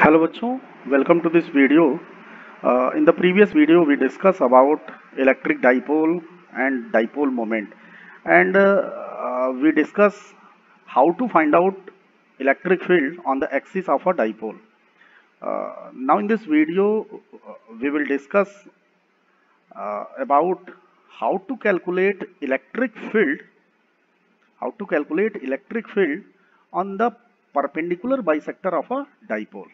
Hello bachcho, welcome to this video. In the previous video we discussed about electric dipole and dipole moment, and we discuss how to find out electric field on the axis of a dipole. Now in this video we will discuss about how to calculate electric field on the perpendicular bisector of a dipole.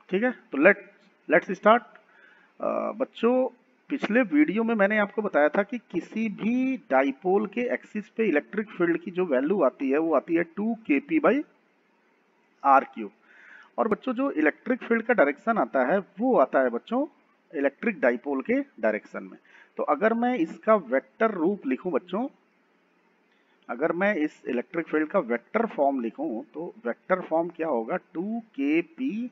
ठीक है, तो let's start. बच्चों, पिछले video में मैंने आपको बताया था कि किसी भी डाइपोल के एक्सिस पे इलेक्ट्रिक फील्ड की जो वैल्यू आती है वो आती है 2 kp/r³। और बच्चों, जो इलेक्ट्रिक फील्ड का डायरेक्शन आता है वो आता है बच्चों इलेक्ट्रिक डाइपोल के डायरेक्शन में। तो अगर मैं इसका वेक्टर रूप लिखूं बच्चों, अगर मैं इस इलेक्ट्रिक फील्ड का वेक्टर फॉर्म लिखूं तो वेक्टर फॉर्म क्या होगा, 2 kp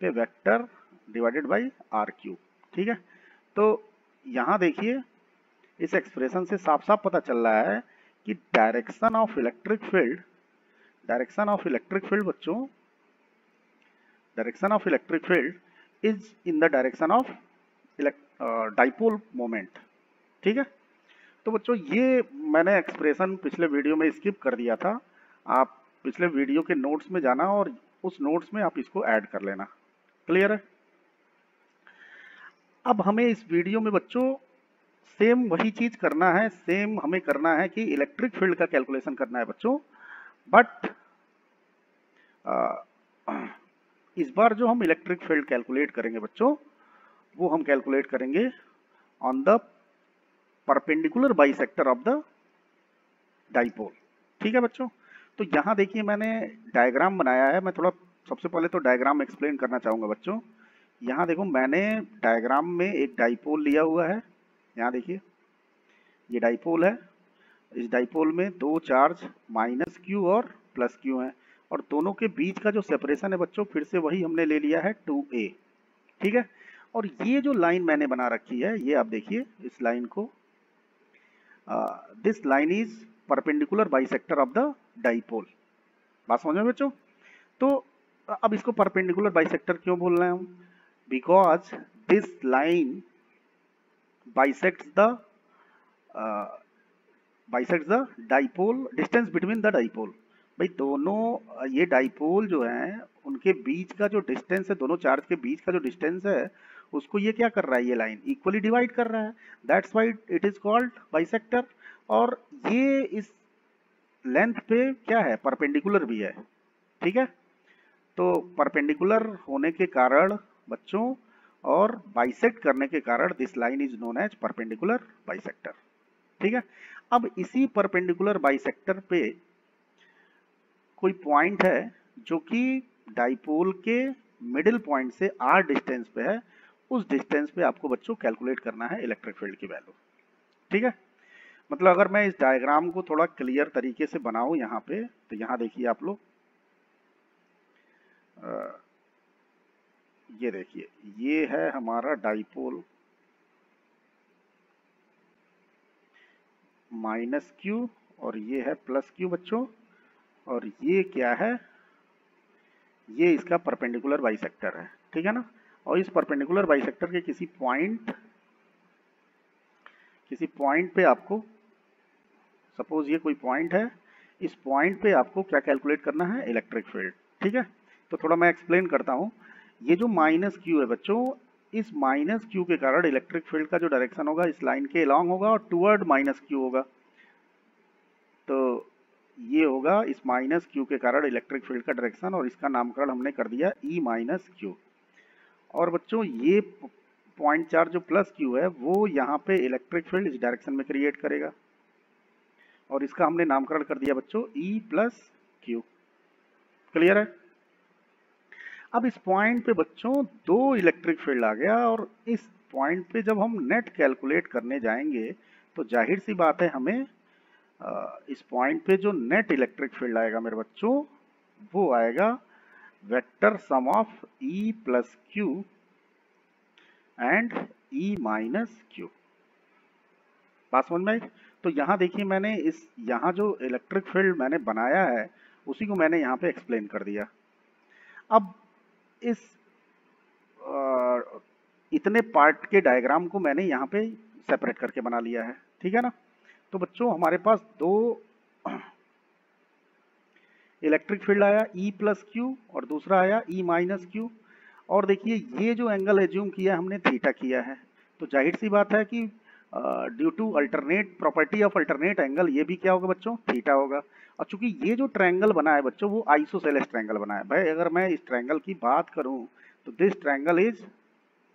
पे वेक्टर डिवाइडेड बाई r³। ठीक है, तो यहाँ देखिए इस एक्सप्रेशन से साफ साफ पता चल रहा है कि डायरेक्शन ऑफ इलेक्ट्रिक फील्ड बच्चों, direction of electric field is in the direction of dipole moment. ठीक है, तो बच्चों ये मैंने एक्सप्रेशन पिछले वीडियो में स्किप कर दिया था। आप पिछले वीडियो के नोट्स में जाना और उस नोट्स में आप इसको ऐड कर लेना। क्लियर है? अब हमें इस वीडियो में बच्चों सेम वही चीज करना है, सेम हमें करना है कि इलेक्ट्रिक फील्ड का कैलकुलेशन करना है बच्चों। बट इस बार जो हम इलेक्ट्रिक फील्ड कैलकुलेट करेंगे बच्चों, वो हम कैलकुलेट करेंगे on the perpendicular bisector of the dipole. ठीक है बच्चों, तो यहाँ देखिए मैंने डायग्राम बनाया है। मैं थोड़ा सबसे पहले तो डायग्राम एक्सप्लेन करना चाहूंगा बच्चों। यहाँ देखो मैंने डायग्राम में एक डाइपोल लिया हुआ है। यहाँ देखिए ये डाइपोल है। इस डाइपोल में दो चार्ज -q और +q है, और दोनों के बीच का जो सेपरेशन है बच्चों फिर से वही हमने ले लिया है 2a। ठीक है, और ये जो लाइन मैंने बना रखी है, ये आप देखिए इस लाइन को, this line is perpendicular bisector of the dipole. बात समझ में बच्चों? तो अब इसको परपेंडिकुलर बाइसेक्टर क्यों बोल रहे हैं हम? Because this line bisects the dipole, distance between the dipole। भाई दोनों ये डाइपोल जो है उनके बीच का जो डिस्टेंस है, दोनों चार्ज के बीच का जो डिस्टेंस है उसको ये क्या कर रहा है, ये लाइन इक्वली डिवाइड कर रहा है। That's why it is called bisector. और ये इस लेंथ पे क्या है, परपेंडिकुलर भी है। ठीक है, तो परपेंडिकुलर होने के कारण बच्चों और बाइसेक्ट करने के कारण this line is known as perpendicular bisector. ठीक है, अब इसी परपेंडिकुलर बाइसेक्टर पे कोई पॉइंट है जो कि डाइपोल के मिडिल पॉइंट से r डिस्टेंस पे है। उस डिस्टेंस पे आपको बच्चों कैलकुलेट करना है इलेक्ट्रिक फील्ड की वैल्यू। ठीक है, मतलब अगर मैं इस डायग्राम को थोड़ा क्लियर तरीके से बनाऊं यहाँ पे, तो यहाँ देखिए आप लोग, ये देखिए ये है हमारा डाइपोल -q और ये है +q बच्चों, और ये क्या है, ये इसका परपेंडिकुलर बाइसेक्टर है। ठीक है ना, और इस परपेंडिकुलर बाइसेक्टर के किसी पॉइंट पे आपको, सपोज ये कोई पॉइंट है, इस पॉइंट पे आपको क्या कैलकुलेट करना है, इलेक्ट्रिक फील्ड। ठीक है, तो थोड़ा मैं एक्सप्लेन करता हूँ। ये जो -q है बच्चों, इस -q के कारण इलेक्ट्रिक फील्ड का जो डायरेक्शन होगा इस लाइन के अलॉन्ग होगा और टुवर्ड -q होगा। तो ये होगा इस -q के कारण इलेक्ट्रिक फील्ड का डायरेक्शन, और इसका नामकरण हमने कर दिया E-q। और बच्चों ये पॉइंट चार्ज जो +q है वो यहाँ पे इलेक्ट्रिक फील्ड इस डायरेक्शन में क्रिएट करेगा, और इसका हमने नामकरण कर दिया बच्चों E+q। क्लियर है? अब इस पॉइंट पे बच्चों दो इलेक्ट्रिक फील्ड आ गया, और इस पॉइंट पे जब हम नेट कैलकुलेट करने जाएंगे तो जाहिर सी बात है हमें इस पॉइंट पे जो नेट इलेक्ट्रिक फील्ड आएगा मेरे बच्चों, वो आएगा vector sum of E+q and E-q। बात समझ में आई? तो यहाँ देखिए मैंने यहाँ जो इलेक्ट्रिक फील्ड मैंने बनाया है उसी को मैंने यहाँ पे एक्सप्लेन कर दिया। अब इस इतने पार्ट के डायग्राम को मैंने यहाँ पे सेपरेट करके बना लिया है, ठीक है ना। तो बच्चों हमारे पास दो इलेक्ट्रिक फील्ड आया E प्लस क्यू और दूसरा आया E माइनस क्यू। और देखिए ये जो एंगल एज्यूम किया हमने थीटा किया है, तो जाहिर सी बात है कि due to alternate property of alternate angle ये भी क्या होगा बच्चों, थीटा होगा। और चूंकि ये जो ट्रायंगल बना है बच्चों वो आइसोसेलेस ट्रायंगल बना है। भाई अगर मैं इस ट्रायंगल की बात करूं तो this triangle is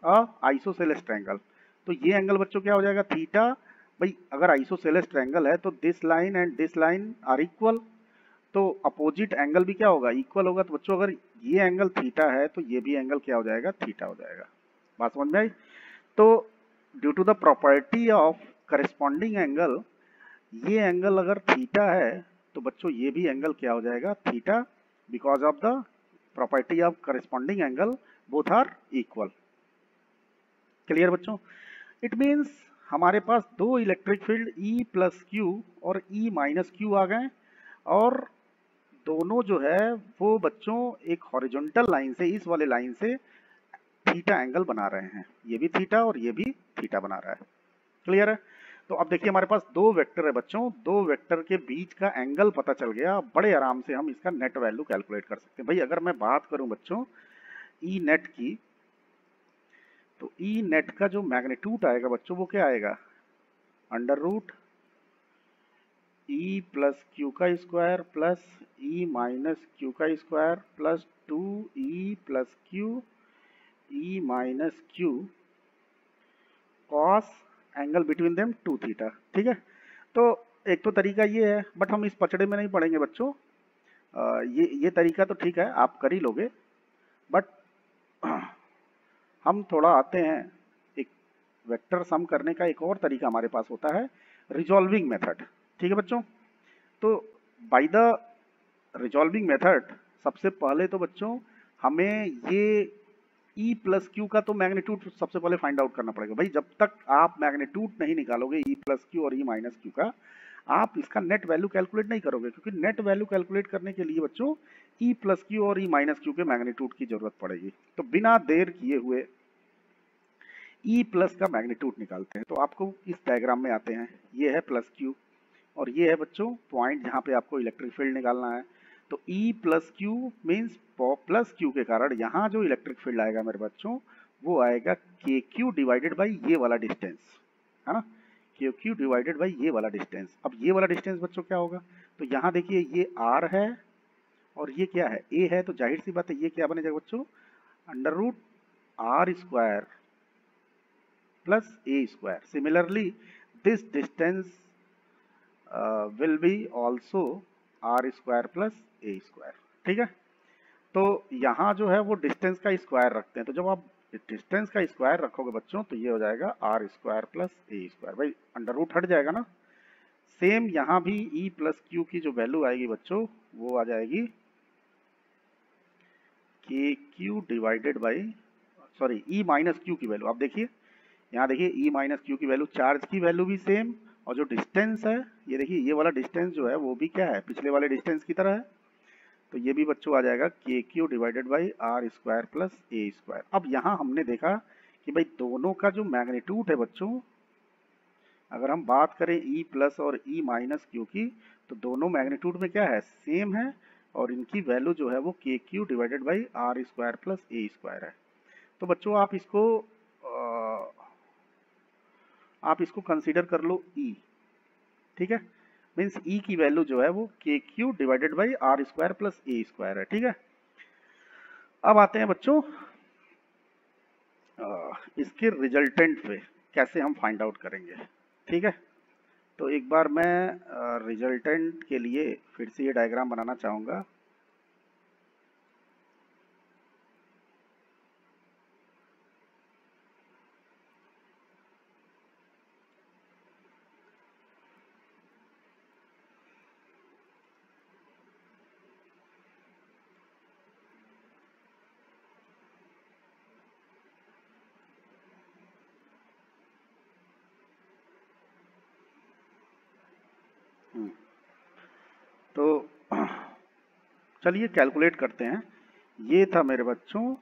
isosceles triangle. तो ये एंगल बच्चों क्या हो जाएगा, थीटा। भाई अगर आइसोसेलेस ट्रायंगल है तो this line and this line are equal, तो अपोजिट एंगल भी क्या होगा, इक्वल होगा। तो बच्चों अगर ये एंगल थीटा है तो ये भी एंगल क्या हो जाएगा, थीटा हो जाएगा। बात समझ में आई। तो due to the property of corresponding angle, ये एंगल अगर थीटा है तो बच्चों ये भी एंगल क्या हो जाएगा, theta, because of the property of corresponding angle both are equal. Clear बच्चों। इट मीन्स हमारे पास दो electric field E plus q और E माइनस क्यू आ गए, और दोनों जो है वो बच्चों एक हॉरिजॉन्टल लाइन से, इस वाले लाइन से थीटा एंगल बना रहे हैं। ये भी थीटा और ये भी थीटा बना रहा है। क्लियर है। तो अब देखिए हमारे पास दो वेक्टर है बच्चों, दो वेक्टर के बीच का एंगल पता चल गया। बड़े आराम से हम इसका नेट वैल्यू कैलकुलेट कर सकते हैं। भाई अगर मैं बात करूं बच्चों ई नेट की, तो ई नेट का जो मैग्नीट्यूड आएगा बच्चों वो क्या आएगा, under root E plus q का square plus E minus q का square plus 2e plus q E minus q cos angle between them 2 theta. ठीक है। तो एक तो तरीका ये है, बट हम इस पचड़े में नहीं पढ़ेंगे बच्चों। ये तरीका तो ठीक है आप कर ही लोगे, बट हम थोड़ा आते हैं, एक वेक्टर सम करने का एक और तरीका हमारे पास होता है, रिजॉल्विंग मेथड। ठीक है बच्चों। तो बाय द रिजॉल्विंग मेथड सबसे पहले तो बच्चों हमें ये E प्लस क्यू का तो मैग्नीट्यूड सबसे पहले फाइंड आउट करना पड़ेगा। भाई जब तक आप मैग्नीट्यूड नहीं निकालोगे E प्लस क्यू और E माइनस क्यू का, आप इसका नेट वैल्यू कैलकुलेट नहीं करोगे, क्योंकि नेट वैल्यू कैलकुलेट करने के लिए बच्चों E प्लस क्यू और E माइनस क्यू के मैग्नीट्यूड की जरूरत पड़ेगी। तो बिना देर किए हुए E प्लस का मैग्नीट्यूड निकालते हैं। तो आपको इस डायग्राम में आते हैं, ये है प्लस क्यू और ये है बच्चों पॉइंट जहाँ पे आपको इलेक्ट्रिक फील्ड निकालना है। तो E plus Q means plus Q के कारण यहाँ जो इलेक्ट्रिक फील्ड आएगा मेरे बच्चों वो आएगा के क्यू डिवाइडेड बाई ये वाला डिस्टेंस, है ना, के क्यू डिवाइडेड बाई ये वाला डिस्टेंस। अब ये वाला डिस्टेंस बच्चों क्या होगा, तो यहाँ देखिए ये R है और ये क्या है, A है। तो जाहिर सी बात है ये क्या बनेगा बच्चों, under root R square plus A square. Similarly this distance will be also R square plus A square. ठीक है। तो यहाँ जो है वो डिस्टेंस का स्क्वायर रखते हैं। तो जब आप डिस्टेंस का स्क्वायर रखोगे बच्चों तो ये हो जाएगा R square plus A square. भाई अंडर रूट हट जाएगा ना। सेम यहाँ भी E प्लस क्यू की जो वैल्यू आएगी बच्चों वो आ जाएगी के q divided by, sorry E minus Q की वैल्यू। आप देखिए यहाँ देखिए E माइनस क्यू की वैल्यू, चार्ज की वैल्यू भी सेम, और जो डिस्टेंस है ये देखिए ये वाला डिस्टेंस जो है वो भी क्या है, पिछले वाले डिस्टेंस की तरह है। तो ये भी बच्चों आ जाएगा के q divided by R square plus A square. अब यहाँ हमने देखा कि भाई दोनों का जो मैग्नीट्यूड है बच्चों, अगर हम बात करें E प्लस और E माइनस क्यू की, तो दोनों मैग्नीट्यूड में क्या है, सेम है, और इनकी वैल्यू जो है वो के q divided by R square plus A square है। तो बच्चों आप इसको कंसीडर कर लो E। ठीक है। मीन्स E की वैल्यू जो है वो के q divided by R square plus A square है। ठीक है। अब आते हैं बच्चों इसके रिजल्टेंट पे कैसे हम फाइंड आउट करेंगे। ठीक है। तो एक बार मैं रिजल्टेंट के लिए फिर से ये डायग्राम बनाना चाहूँगा। तो चलिए कैलकुलेट करते हैं ये था मेरे बच्चों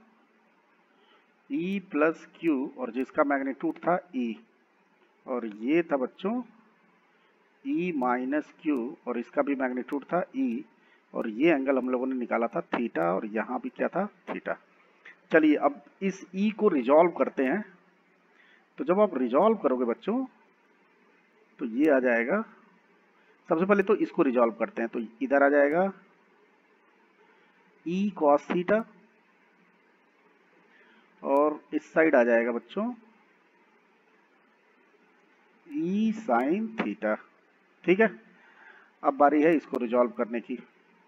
E प्लस क्यू और जिसका मैग्नीट्यूड था E, और ये था बच्चों E माइनस क्यू और इसका भी मैग्नीट्यूड था E, और ये एंगल हम लोगों ने निकाला था थीटा और यहाँ भी क्या था थीटा। चलिए अब इस E को रिजॉल्व करते हैं। तो जब आप रिजॉल्व करोगे बच्चों तो ये आ जाएगा, सबसे पहले तो इसको रिजॉल्व करते हैं, तो इधर आ जाएगा E कॉस थीटा और इस साइड आ जाएगा बच्चों E साइन थीटा। ठीक है, अब बारी है इसको रिजॉल्व करने की,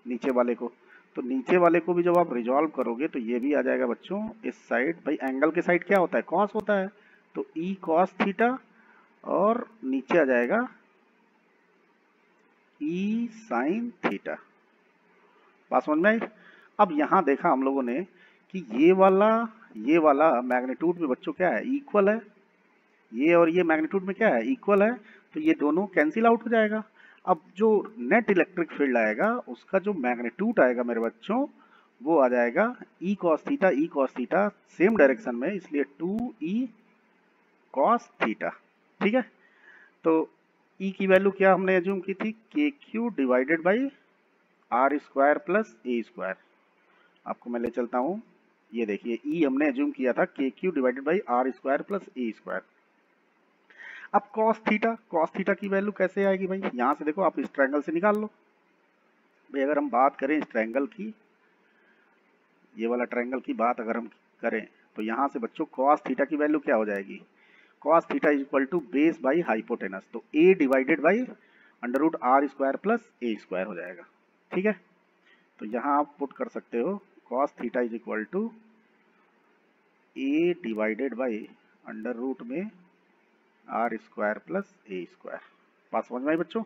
नीचे वाले को। तो नीचे वाले को भी जब आप रिजॉल्व करोगे तो ये भी आ जाएगा बच्चों इस साइड, भाई एंगल के साइड क्या होता है कॉस होता है, तो E कॉस थीटा और नीचे आ जाएगा E साइन थीटा। बात समझ में आई? अब यहाँ देखा हम लोगों ने कि ये वाला मैग्नीट्यूड में बच्चों क्या है इक्वल है, ये और ये मैग्नीट्यूड में क्या है इक्वल है, तो ये दोनों कैंसिल आउट हो जाएगा। अब जो नेट इलेक्ट्रिक फील्ड आएगा उसका जो मैग्नीट्यूड आएगा मेरे बच्चों वो आ जाएगा E cos theta same direction में, इसलिए 2E कॉस थीटा। ठीक है, तो E की वैल्यू क्या हमने एज्यूम की थी के q divided by R square plus A square. आपको मैं ले चलता हूँ, ये देखिए E हमने एज्यूम किया था के q divided by R square plus A square. अब कॉस थीटा की वैल्यू कैसे आएगी भाई, यहाँ से देखो आप इस ट्रायंगल से निकाल लो। भाई अगर हम बात करें इस ट्रायंगल की, ये वाला ट्रायंगल की बात अगर हम करें तो यहाँ से बच्चों कॉस थीटा की वैल्यू क्या हो जाएगी, cos theta is equal to base by hypotenuse, तो A divided by under root R square plus A square हो जाएगा। ठीक है, तो यहाँ आप पुट कर सकते हो cos theta is equal to A divided by under root में R square plus A square. बात समझ में आई बच्चों?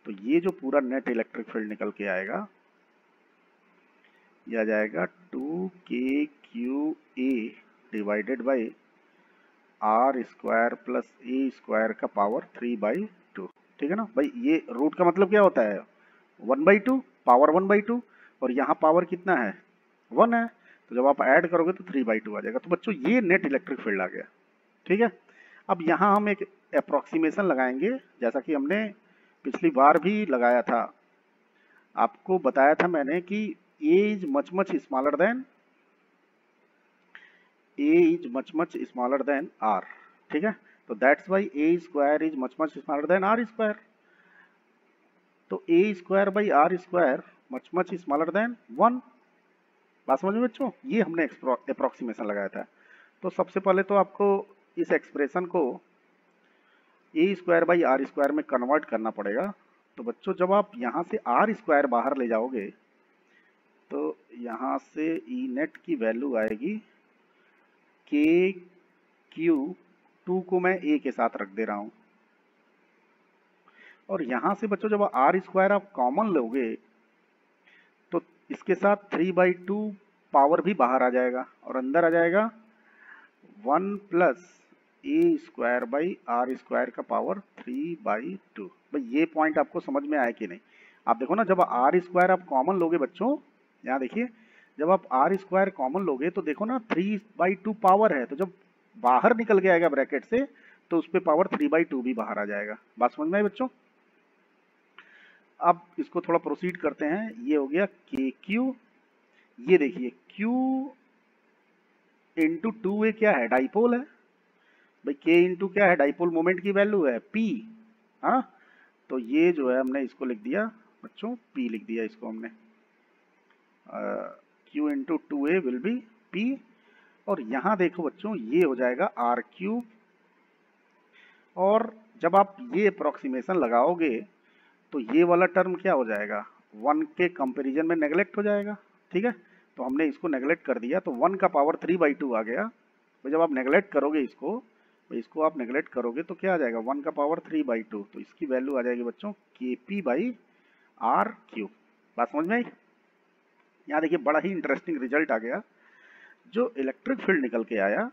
तो ये जो पूरा नेट इलेक्ट्रिक फील्ड निकल के आएगा ये आ जाएगा 2KQA divided by R square plus A square का पावर 3/2। ठीक है ना भाई, ये रूट का मतलब क्या होता है 1/2, पावर 1/2, और यहाँ पावर कितना है 1 है, तो जब आप ऐड करोगे तो 3/2 आ जाएगा। तो बच्चों ये नेट इलेक्ट्रिक फील्ड आ गया। ठीक है, अब यहाँ हम एक अप्रोक्सीमेशन लगाएंगे, जैसा कि हमने पिछली बार भी लगाया था। आपको बताया था मैंने कि A is much smaller than R। ठीक है, तो that's why A square is much smaller than R square। तो A square by R square much smaller than 1। बात समझ में बच्चों, ये हमने अप्रोक्सीमेशन लगाया था। तो सबसे पहले तो आपको इस एक्सप्रेशन को ए स्क्वायर बाई आर स्क्वायर में कन्वर्ट करना पड़ेगा। तो बच्चों जब आप यहाँ से आर स्क्वायर बाहर ले जाओगे तो यहाँ से ई नेट की वैल्यू आएगी के क्यू, 2 को मैं ए के साथ रख दे रहा हूँ, और यहाँ से बच्चों जब आर स्क्वायर आप कॉमन लोगे तो इसके साथ 3/2 पावर भी बाहर आ जाएगा और अंदर आ जाएगा 1 plus A square by R square का पावर 3/2। भाई ये पॉइंट आपको समझ में आया कि नहीं? आप देखो ना, जब आर स्क्वायर आप कॉमन लोगे बच्चों, यहाँ देखिए जब आप आर स्क्वायर कॉमन लोगे तो देखो ना 3/2 पावर है, तो जब बाहर निकल के आएगा ब्रैकेट से तो उस पर पावर 3/2 भी बाहर आ जाएगा। बात समझ में आई बच्चों? अब इसको थोड़ा प्रोसीड करते हैं। ये हो गया के क्यू, ये देखिए क्यू इंटू 2A क्या है डाइपोल है भाई, के इंटू क्या है डाइपोल मोमेंट की वैल्यू है P। हाँ, तो ये जो है हमने इसको लिख दिया बच्चों P लिख दिया इसको हमने, Q into 2A will be P, और यहाँ देखो बच्चों ये हो जाएगा R3। और जब आप ये अप्रोक्सीमेशन लगाओगे तो ये वाला टर्म क्या हो जाएगा 1 के कंपैरिजन में नेगलेक्ट हो जाएगा। ठीक है, तो हमने इसको नेगलेक्ट कर दिया, तो 1 का पावर 3/2 आ गया। तो जब आप नेगलेक्ट करोगे इसको आप नेगलेक्ट करोगे तो क्या आ जाएगा 1 का पावर 3/2, तो इसकी वैल्यू आ जाएगी बच्चों KP/R3। बात समझ में आई? यहाँ देखिए बड़ा ही इंटरेस्टिंग रिजल्ट आ गया, जो इलेक्ट्रिक फील्ड निकल के आया,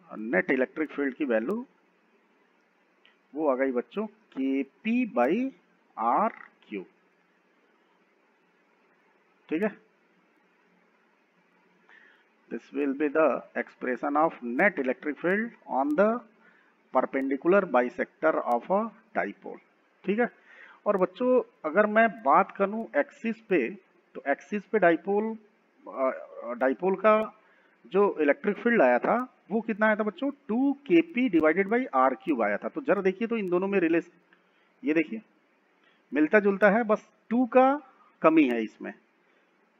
नेट इलेक्ट्रिक फील्ड की वैल्यू वो आ गई बच्चों KP/R3। ठीक है, this will be the expression of net electric field on the perpendicular bisector of a dipole। ठीक है। और बच्चों अगर मैं बात करूं एक्सिस पे, तो एक्सिस पे डाइपोल का जो इलेक्ट्रिक फील्ड आया था वो कितना आया था बच्चों, 2 kp divided by r cube आया था। तो जरा देखिए तो इन दोनों में रिलेशन, ये देखिए मिलता जुलता है, बस 2 का कमी है इसमें,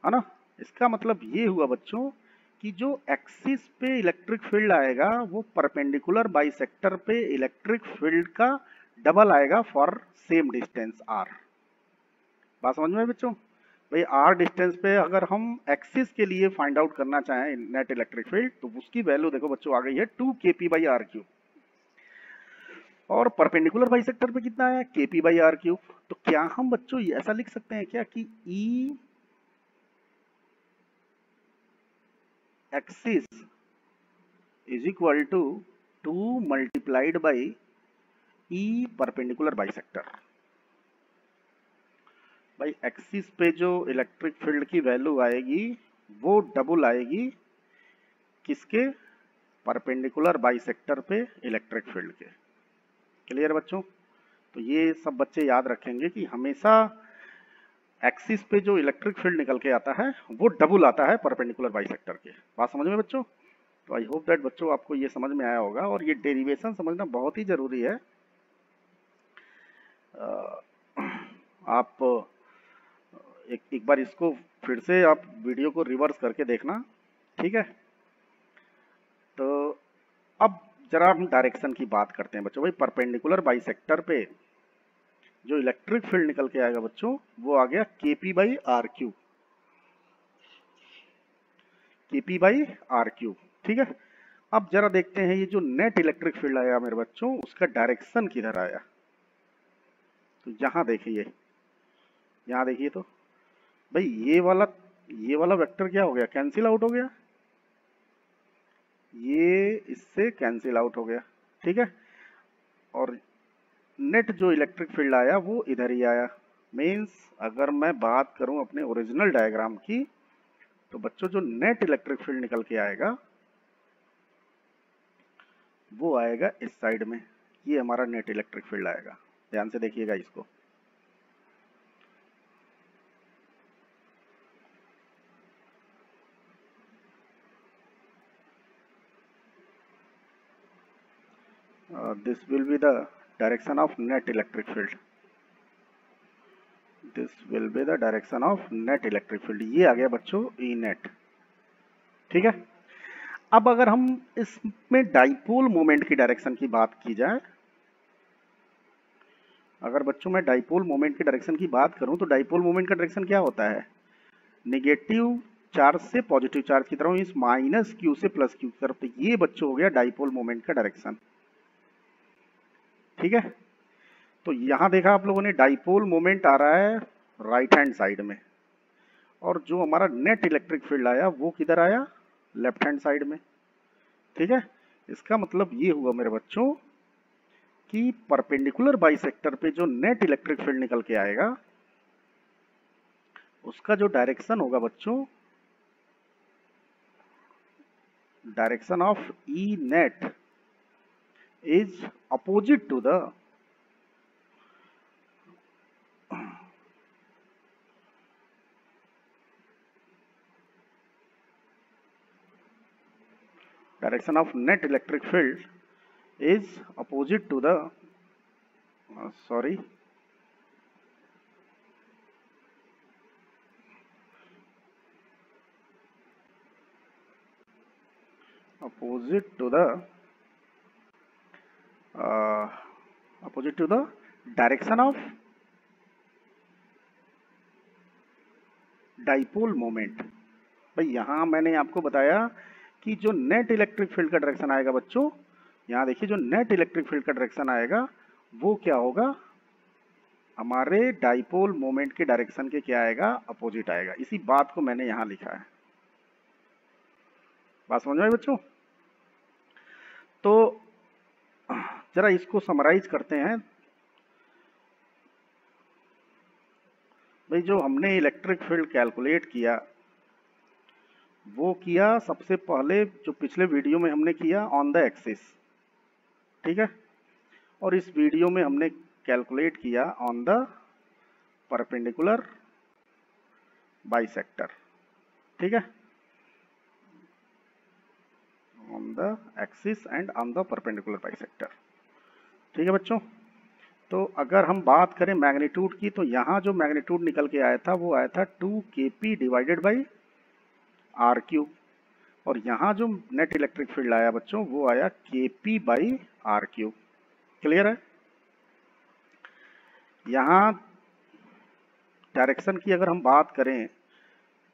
है ना। इसका मतलब ये हुआ बच्चों कि जो एक्सिस पे इलेक्ट्रिक फील्ड आएगा वो परपेंडिकुलर बाइसेक्टर पे इलेक्ट्रिक फील्ड का डबल आएगा फॉर सेम डिस्टेंस r। बात समझ में बच्चों? भाई r डिस्टेंस पे अगर हम एक्सिस के लिए फाइंड आउट करना चाहें नेट इलेक्ट्रिक फील्ड, तो उसकी वैल्यू देखो बच्चों आ गई है 2 kp बाई r क्यूब, और परपेंडिकुलर बाइसेक्टर पे कितना है kp बाई r क्यूब। तो क्या हम बच्चों ऐसा लिख सकते हैं क्या कि E axis is equal to 2 multiplied by E perpendicular bisector. भाई एक्सिस पे जो इलेक्ट्रिक फील्ड की वैल्यू आएगी वो डबल आएगी किसके, परपेंडिकुलर बाइसेक्टर पे इलेक्ट्रिक फील्ड के। क्लियर बच्चों? तो ये सब बच्चे याद रखेंगे कि हमेशा एक्सिस पे जो इलेक्ट्रिक फील्ड निकल के आता है वो डबल आता है परपेंडिकुलर बाइसेक्टर के। बात समझ में बच्चों? तो आई होप दैट बच्चों आपको ये समझ में आया होगा, और ये डेरिवेशन समझना बहुत ही जरूरी है। आप एक बार इसको फिर से आप वीडियो को रिवर्स करके देखना, ठीक है। तो अब जरा हम डायरेक्शन की बात करते हैं बच्चों। भाई परपेंडिकुलर बाइसेक्टर पे जो इलेक्ट्रिक फील्ड निकल के आएगा बच्चों वो आ गया kp by r cube, kp by r cube, ठीक है। अब जरा देखते हैं ये जो नेट इलेक्ट्रिक फील्ड आया मेरे बच्चों उसका डायरेक्शन किधर आया। तो यहाँ देखिए, यहाँ देखिए तो भाई ये वाला वेक्टर क्या हो गया, कैंसिल आउट हो गया, ये इससे कैंसिल आउट हो गया, ठीक है। और नेट जो इलेक्ट्रिक फील्ड आया वो इधर ही आया। मीन्स अगर मैं बात करूं अपने ओरिजिनल डायग्राम की, तो बच्चों जो नेट इलेक्ट्रिक फील्ड निकल के आएगा वो आएगा इस साइड में। ये हमारा नेट इलेक्ट्रिक फील्ड आएगा, ध्यान से देखिएगा इसको। This will be the direction of net electric field. This will be the direction of net electric field. ये आ गया बच्चों E net, ठीक है। अब अगर हम इसमें डाइपोल मोमेंट की डायरेक्शन की बात की जाए, अगर बच्चों मैं डाइपोल मोमेंट की डायरेक्शन की बात करूं तो डाइपोल मोमेंट का डायरेक्शन क्या होता है, नेगेटिव चार्ज से पॉजिटिव चार्ज की तरफ, इस माइनस क्यू से प्लस क्यू की तरफ। तो ये बच्चों हो गया डाइपोल मोमेंट का डायरेक्शन, ठीक है। तो यहां देखा आप लोगों ने डाइपोल मोमेंट आ रहा है राइट हैंड साइड में, और जो हमारा नेट इलेक्ट्रिक फील्ड आया वो किधर आया, लेफ्ट हैंड साइड में, ठीक है। इसका मतलब ये हुआ मेरे बच्चों कि परपेंडिकुलर बाइसेक्टर पे जो नेट इलेक्ट्रिक फील्ड निकल के आएगा उसका जो डायरेक्शन होगा बच्चों, direction of E net is opposite to the direction of net electric field is opposite to the opposite to the direction of dipole moment. भाई यहां मैंने आपको बताया कि जो नेट इलेक्ट्रिक फील्ड का डायरेक्शन आएगा बच्चों, यहां देखिए जो नेट इलेक्ट्रिक फील्ड का डायरेक्शन आएगा वो क्या होगा, हमारे डाइपोल मोमेंट के डायरेक्शन के क्या आएगा, अपोजिट आएगा। इसी बात को मैंने यहां लिखा है। बात समझ में बच्चों? तो जरा इसको समराइज करते हैं। भाई जो हमने इलेक्ट्रिक फील्ड कैलकुलेट किया वो किया सबसे पहले जो पिछले वीडियो में हमने किया ऑन द एक्सिस, ठीक है, और इस वीडियो में हमने कैलकुलेट किया ऑन द परपेंडिकुलर बाइसेक्टर, ठीक है, on the axis and on the perpendicular bisector, ठीक है बच्चों। तो अगर हम बात करें मैग्नीट्यूड की, तो यहाँ जो मैग्नीट्यूड निकल के आया था वो आया था 2kp divided by R cube, और यहाँ जो नेट इलेक्ट्रिक फील्ड आया बच्चों वो आया kp by R cube. Clear है? यहाँ डायरेक्शन की अगर हम बात करें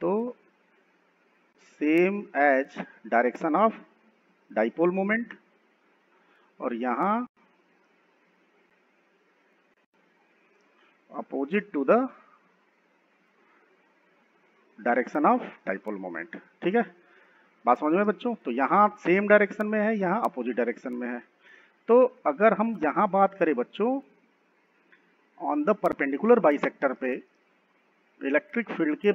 तो same as direction of dipole moment, और यहाँ opposite to the direction of dipole moment, ठीक है, बात समझ में बच्चों। तो यहाँ सेम डायरेक्शन में है, यहाँ अपोजिट डायरेक्शन में है। तो अगर हम यहाँ बात करें बच्चों ऑन द परपेंडिकुलर बाइसेक्टर पे इलेक्ट्रिक फील्ड के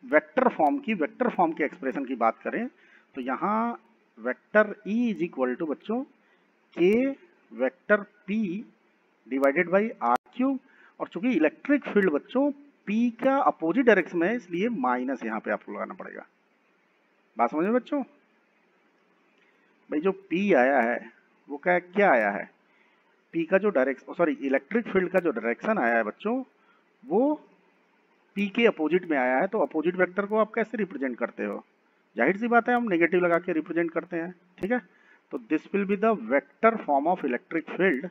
वेक्टर फॉर्म के एक्सप्रेशन की बात करें, तो यहाँ vector E is equal to बच्चों K vector P divided by R cube, और चूंकि इलेक्ट्रिक फील्ड बच्चों P का अपोजिट डायरेक्शन में है इसलिए माइनस यहाँ पे आपको लगाना पड़ेगा। बात समझ में बच्चों? भाई जो P आया है वो क्या आया है, P का जो इलेक्ट्रिक फील्ड का जो डायरेक्शन आया है बच्चों वो P के अपोजिट में आया है। तो अपोजिट वेक्टर को आप कैसे रिप्रेजेंट करते हो? जाहिर सी बात है हम नेगेटिव लगा के रिप्रेजेंट करते हैं, ठीक है। तो this will be the vector form of electric field,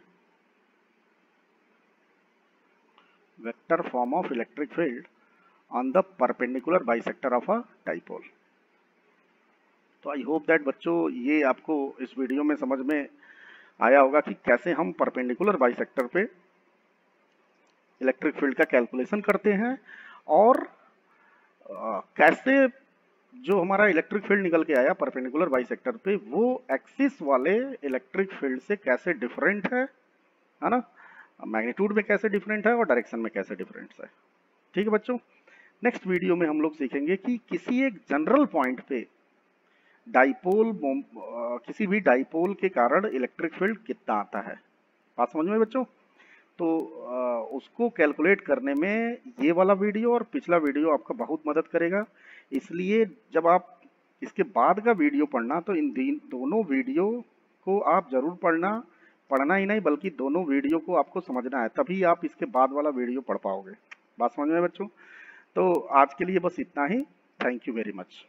vector form of electric field on the perpendicular bisector of a dipole. तो आई होप दैट बच्चों ये आपको इस वीडियो में समझ में आया होगा कि कैसे हम परपेंडिकुलर बाइसेक्टर पे इलेक्ट्रिक फील्ड का कैलकुलेशन करते हैं, और कैसे जो हमारा इलेक्ट्रिक फील्ड निकल के आया परपेंडिकुलर बाइसेक्टर पे वो एक्सिस वाले इलेक्ट्रिक फील्ड से कैसे डिफरेंट है ना, मैग्नीट्यूड में कैसे डिफरेंट है और डायरेक्शन में कैसे डिफरेंट है, ठीक है बच्चों। नेक्स्ट वीडियो में हम लोग सीखेंगे कि किसी एक जनरल पॉइंट पे किसी भी डाइपोल के कारण इलेक्ट्रिक फील्ड कितना आता है। बात समझ में बच्चों? तो उसको कैलकुलेट करने में ये वाला वीडियो और पिछला वीडियो आपका बहुत मदद करेगा। इसलिए जब आप इसके बाद का वीडियो पढ़ना तो इन दोनों वीडियो को आप जरूर पढ़ना ही नहीं बल्कि दोनों वीडियो को आपको समझना है, तभी आप इसके बाद वाला वीडियो पढ़ पाओगे। बात समझ में बच्चों? तो आज के लिए बस इतना ही। Thank you very much.